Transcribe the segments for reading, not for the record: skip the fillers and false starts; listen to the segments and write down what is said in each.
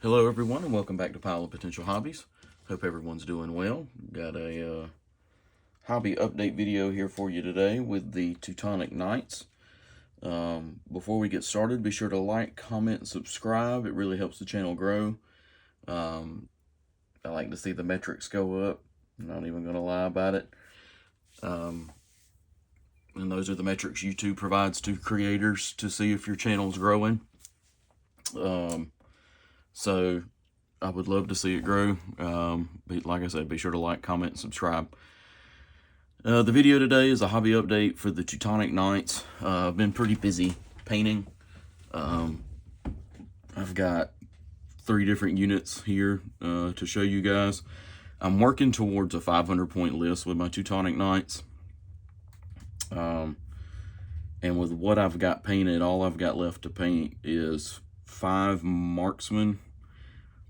Hello everyone and welcome back to Pile of Potential Hobbies. Hope everyone's doing well. Got a hobby update video here for you today with the Teutonic Knights. Before we get started, be sure to like, comment, and subscribe. It really helps the channel grow. I like to see the metrics go up. I'm not even going to lie about it. And those are the metrics YouTube provides to creators to see if your channel's growing. So I would love to see it grow. But like I said, be sure to like, comment, and subscribe. The video today is a hobby update for the Teutonic Knights. I've been pretty busy painting. I've got 3 different units here to show you guys. I'm working towards a 500 point list with my Teutonic Knights. And with what I've got painted, all I've got left to paint is 5 marksmen,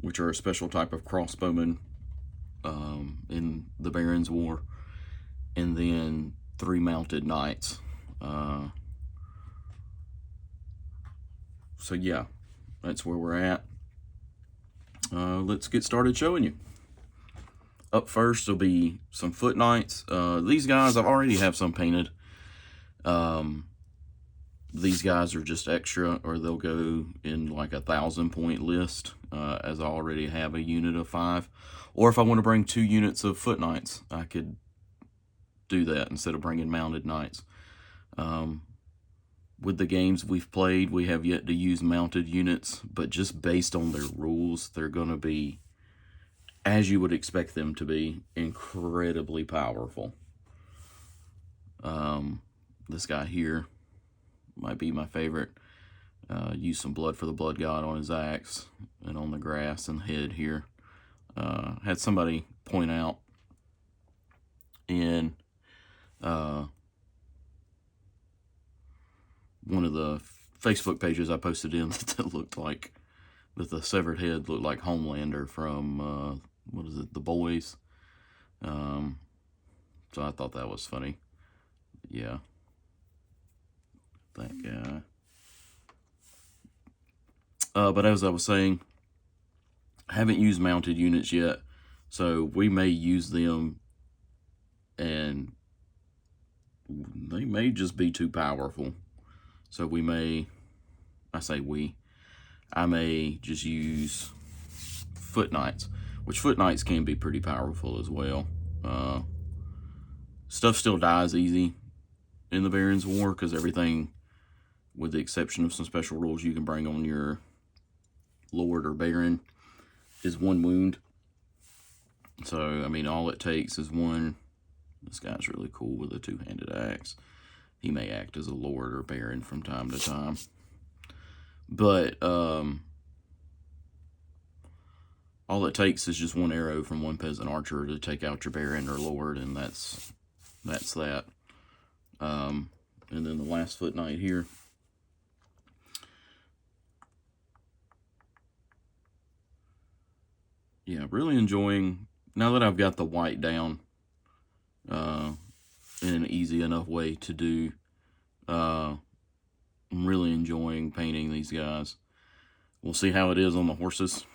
which are a special type of crossbowmen in the Barons War, and then 3 mounted knights. So yeah, that's where we're at. Let's get started showing you. Up first will be some foot knights. These guys, I've already have some painted. These guys are just extra, or they'll go in like a 1,000 point list, as I already have a unit of 5. Or if I want to bring 2 units of foot knights, I could do that instead of bringing mounted knights. With the games we've played, we have yet to use mounted units, but just based on their rules, they're going to be, as you would expect them to be, incredibly powerful. This guy here might be my favorite. Use some blood for the blood god on his axe and on the grass and head here. Had somebody point out in one of the Facebook pages I posted in that looked like, that the severed head looked like Homelander from, what is it, The Boys. So I thought that was funny. Yeah. That guy. But as I was saying, I haven't used mounted units yet, so we may use them and they may just be too powerful. So we may, I may just use foot knights, which foot knights can be pretty powerful as well. Stuff still dies easy in the Barons War because everything, with the exception of some special rules you can bring on your Lord or Baron, is 1 wound. So, I mean, all it takes is 1. This guy's really cool with a 2-handed axe. He may act as a Lord or Baron from time to time. But, all it takes is just 1 arrow from 1 peasant archer to take out your Baron or Lord, and that's that. And then the last foot knight here. Yeah, really enjoying, now that I've got the white down in an easy enough way to do, I'm really enjoying painting these guys. We'll see how it is on the horses.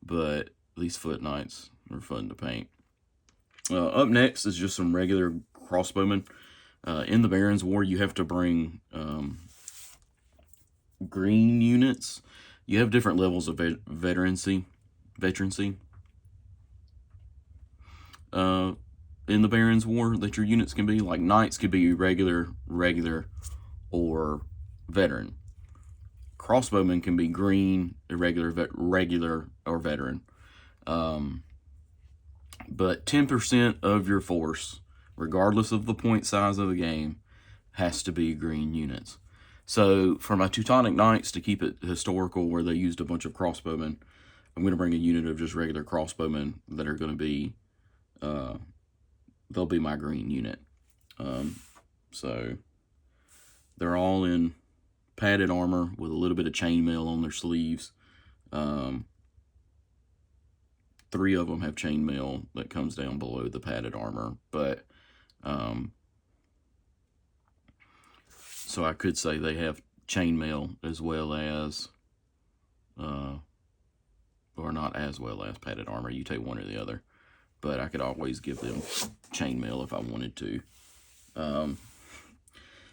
But these foot knights are fun to paint. Up next is just some regular crossbowmen. In the Barons War, you have to bring green units. You have different levels of veterancy. In the Barons War that your units can be. Like, knights could be regular, or veteran. Crossbowmen can be green, irregular, regular, or veteran. But 10% of your force, regardless of the point size of the game, has to be green units. So for my Teutonic Knights, to keep it historical where they used a bunch of crossbowmen, I'm going to bring a unit of just regular crossbowmen that are going to be, they'll be my green unit. So they're all in padded armor with a little bit of chainmail on their sleeves. 3 of them have chainmail that comes down below the padded armor, but so I could say they have chainmail as well as or not as well as padded armor. You take one or the other. But I could always give them chainmail if I wanted to.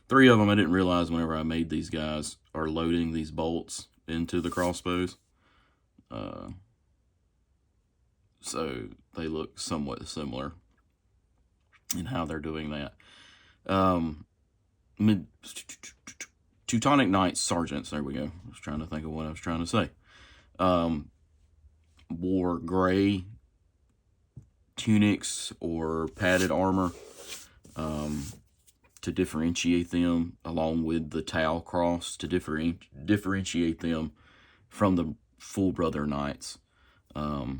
3 of them I didn't realize whenever I made these guys are loading these bolts into the crossbows. So they look somewhat similar in how they're doing that. Teutonic Knights Sergeants, there we go. I was trying to think of what I was trying to say. Wore gray tunics or padded armor to differentiate them, along with the Tau cross to differentiate them from the Full Brother Knights. So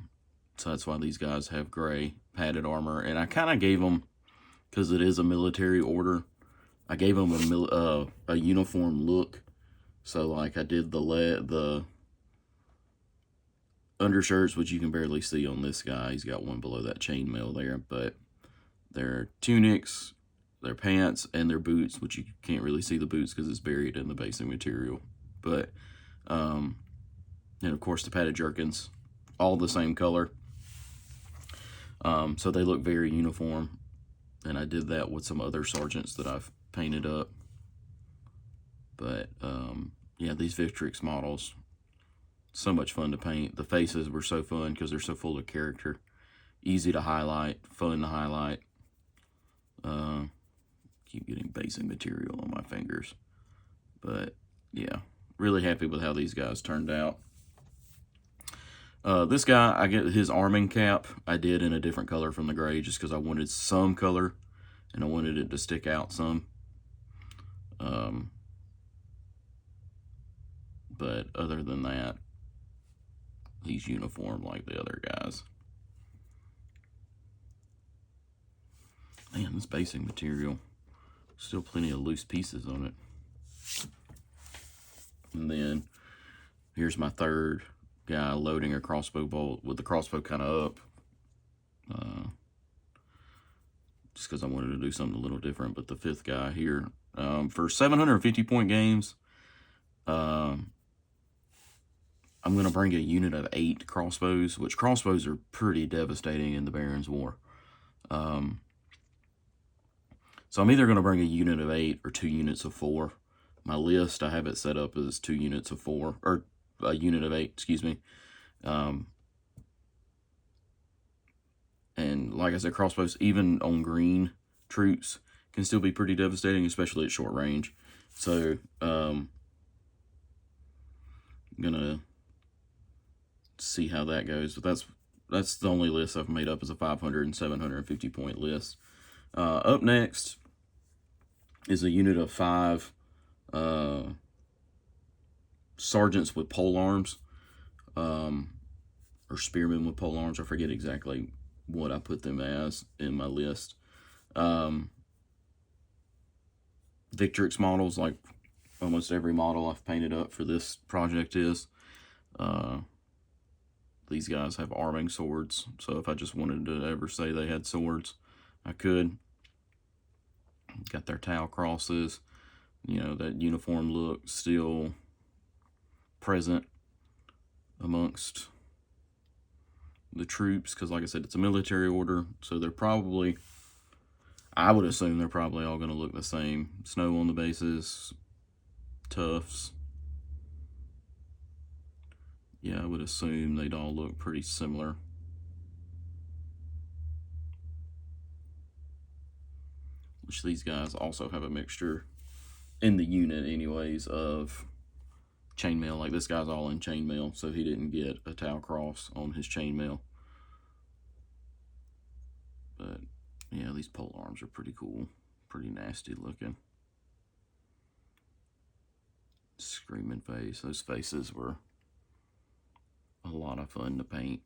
that's why these guys have gray padded armor. And I kind of gave them, because it is a military order, I gave them a uniform look. So like I did the undershirts, which you can barely see on this guy. He's got one below that chainmail there, but their tunics, their pants, and their boots, which you can't really see the boots because it's buried in the basing material. But, and of course the padded jerkins, all the same color. So they look very uniform. And I did that with some other sergeants that I've painted up. But, yeah, these Victrix models, so much fun to paint. The faces were so fun because they're so full of character. Easy to highlight, fun to highlight. Keep getting basing material on my fingers. But, yeah, really happy with how these guys turned out. This guy, I get his arming cap, I did in a different color from the gray just because I wanted some color and I wanted it to stick out some. But other than that, he's uniform like the other guys. Man, this basing material, still plenty of loose pieces on it. And then here's my third guy loading a crossbow bolt with the crossbow kind of up. Just because I wanted to do something a little different. But the fifth guy here, for 750 point games, I'm going to bring a unit of 8 crossbows, which crossbows are pretty devastating in the Barons' War. So I'm either going to bring a unit of 8 or 2 units of 4. My list, I have it set up as 2 units of 4, or a unit of 8, excuse me. And like I said, crossbows, even on green troops, can still be pretty devastating, especially at short range. So, I'm going to see how that goes. But that's the only list I've made up as a 500 and 750 point list. Up next is a unit of 5 sergeants with pole arms, or spearmen with pole arms. I forget exactly what I put them as in my list. Victrix models, like almost every model I've painted up for this project is. These guys have arming swords, so if I just wanted to ever say they had swords, I could. Got their Tau crosses, you know, that uniform look still present amongst the troops, because like I said, it's a military order, so they're probably, I would assume they're probably all going to look the same. Snow on the bases, tufts. Yeah, I would assume they'd all look pretty similar. Which these guys also have a mixture in the unit anyways of chainmail. Like this guy's all in chainmail, so he didn't get a Tau cross on his chainmail. But yeah, these pole arms are pretty cool, pretty nasty looking. Screaming face. Those faces were a lot of fun to paint.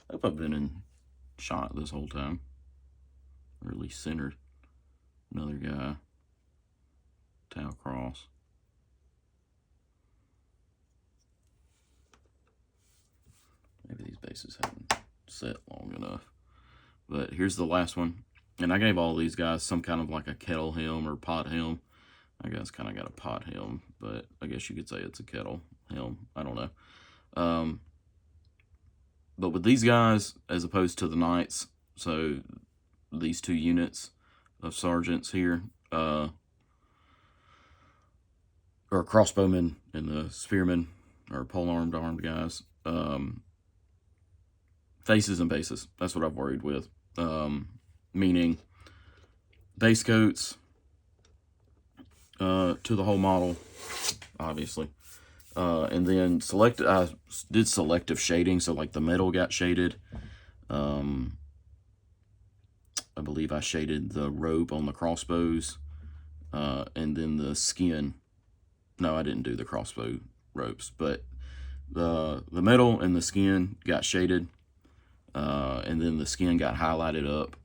I hope I've been in shot this whole time, or at least centered. Another guy, Tau cross. Maybe these bases haven't set long enough. But here's the last one. And I gave all these guys some kind of like a kettle helm or pot helm. I guess kind of got a pot helm, but I guess you could say it's a kettle. helm. I don't know. But with these guys, as opposed to the knights, so these two units of sergeants here, or crossbowmen and the spearmen, or pole-armed armed guys, faces and bases. That's what I've worried with. Meaning base coats to the whole model, obviously. And then I did selective shading, so like the metal got shaded. I believe I shaded the rope on the crossbows, and then the skin. No, I didn't do the crossbow ropes, but the metal and the skin got shaded, and then the skin got highlighted up,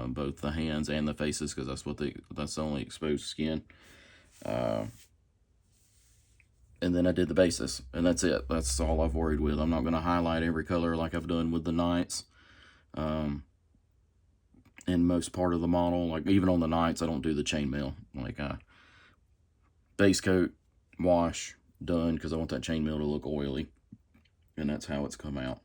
both the hands and the faces, because that's the only exposed skin. And then I did the bases, and that's it. That's all I've worried with. I'm not going to highlight every color like I've done with the Knights. In most part of the model, like even on the Knights, I don't do the chainmail. Like base coat, wash, done, because I want that chainmail to look oily, and that's how it's come out.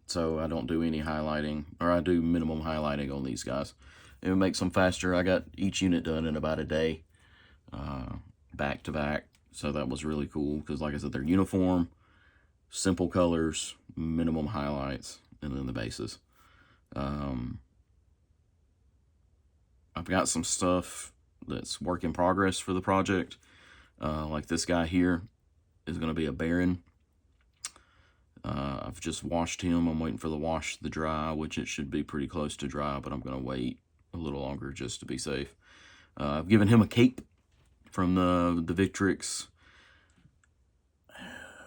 So I don't do any highlighting, or I do minimum highlighting on these guys. It makes them faster. I got each unit done in about a day, back to back. So that was really cool, because like I said, they're uniform, simple colors, minimum highlights, and then the bases. I've got some stuff that's work in progress for the project. Like this guy here is going to be a Baron. I've just washed him. I'm waiting for the wash to dry, which it should be pretty close to dry, but I'm going to wait a little longer just to be safe. I've given him a cape from the Victrix,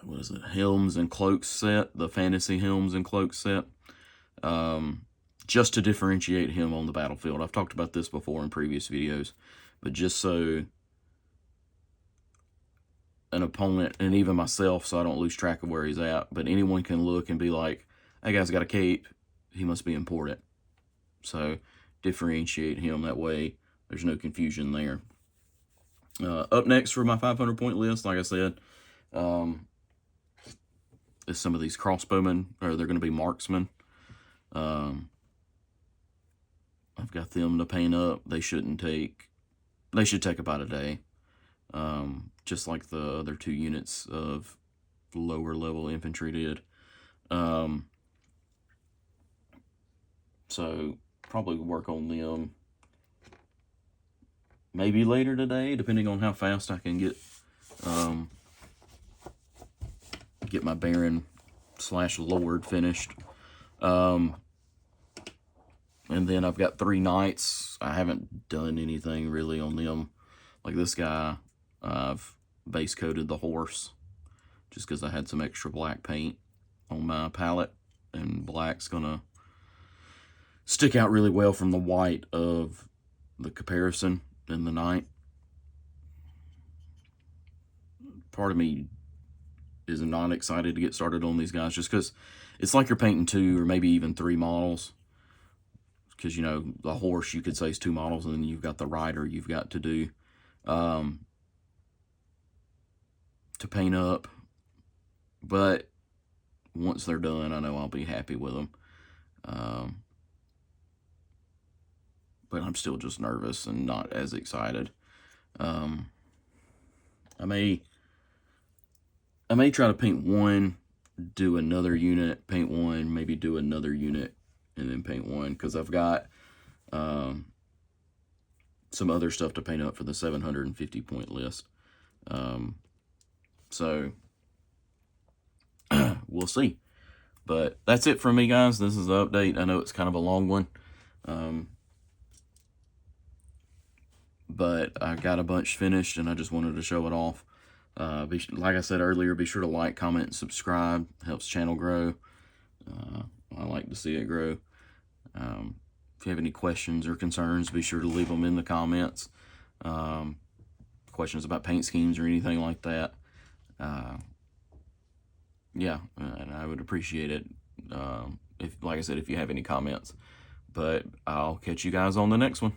what is it, Helms and Cloaks set, the Fantasy Helms and Cloaks set, just to differentiate him on the battlefield. I've talked about this before in previous videos, but just so an opponent, and even myself, so I don't lose track of where he's at, but anyone can look and be like, that guy's got a cape, he must be important. So differentiate him that way. There's no confusion there. Up next for my 500 point list, like I said, is some of these crossbowmen, or they're going to be marksmen. I've got them to paint up. They should take about a day. Just like the other two units of lower level infantry did. So probably work on them maybe later today, depending on how fast I can get my Baron / Lord finished. And then I've got 3 Knights. I haven't done anything really on them. Like this guy, I've base coated the horse just because I had some extra black paint on my palette, and black's gonna stick out really well from the white of the comparison in the Knight. Part of me is not excited to get started on these guys, just because it's like you're painting 2 or maybe even 3 models. Because, you know, the horse, you could say, is 2 models, and then you've got the rider you've got to do to paint up. But once they're done, I know I'll be happy with them. But I'm still just nervous and not as excited. I may try to paint 1, do another unit, paint 1, maybe do another unit, and then paint 1, because I've got some other stuff to paint up for the 750 point list. So we'll see. But that's it from me, guys. This is the update. I know it's kind of a long one, but I got a bunch finished, and I just wanted to show it off. Like I said earlier, be sure to like, comment, and subscribe. It helps channel grow. I like to see it grow. If you have any questions or concerns, be sure to leave them in the comments. Questions about paint schemes or anything like that. Yeah, and I would appreciate it. Like I said, if you have any comments. But I'll catch you guys on the next one.